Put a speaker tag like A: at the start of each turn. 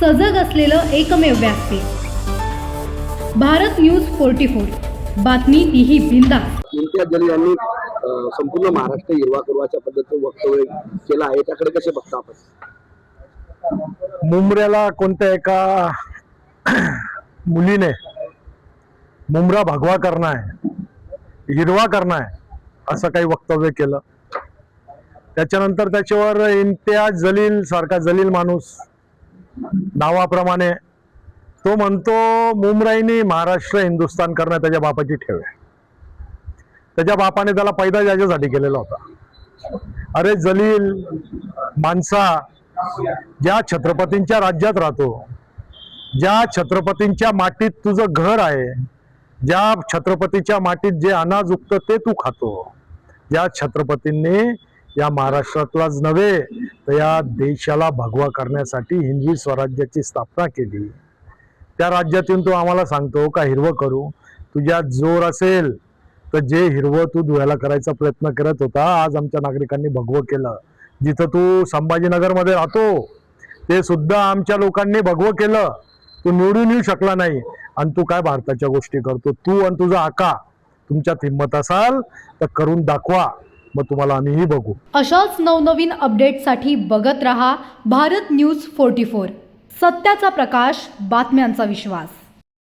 A: सजग असलेलं एकमेव व्यासपीठ भारत न्यूज 44। बातमी तीही बिनधास्त।
B: इम्तियाज जलील यांनी संपूर्ण महाराष्ट्र हिरवा करवाच्या पद्धतीने वक्तव्य केलं आहे, त्याकडे कसे बघता आपण?
C: मुंबऱ्याला कोणत्या एका मुलीने मुंबरा भगवा करणं आहे, हिरवा करणं आहे असं काही वक्तव्य केलं. त्याच्यानंतर त्याच्यावर इम्तियाज जलील सारखा जलील माणूस नावाप्रमाणे तो म्हणतो मुंबराईनी महाराष्ट्र हिंदुस्थान करणं त्याच्या बापाची ठेव आहे. त्याच्या बापाने त्याला पैदा याच्यासाठी केलेला होता. अरे जलील माणसा, ज्या छत्रपतींच्या राज्यात राहतो, ज्या छत्रपतींच्या मातीत तुझं घर आहे, ज्या छत्रपतीच्या मातीत जे अनाज उगतं ते तू खातो, ज्या छत्रपतींनी या महाराष्ट्रातलाच नव्हे तर या देशाला भगवा करण्यासाठी हिंदवी स्वराज्याची स्थापना केली, त्या राज्यातून तू आम्हाला सांगतो का हिरवं करू? तुझ्यात जोर असेल तर जे हिरवं तू धुवायला करायचा प्रयत्न करत होता, आज आमच्या नागरिकांनी भगवं केलं. जिथं तू संभाजीनगरमध्ये राहतो ते सुद्धा आमच्या लोकांनी भगवं केलं. तू निवडून येऊ शकला नाही आणि तू काय भारताच्या गोष्टी करतो? तू आणि तुझा आका, तुमच्यात हिंमत असाल तर करून दाखवा, मग तुम्हाला आम्हीही बघू.
A: अशाच नवनवीन अपडेटसाठी बघत रहा भारत न्यूज 44। सत्याचा प्रकाश, बातम्यांचा विश्वास.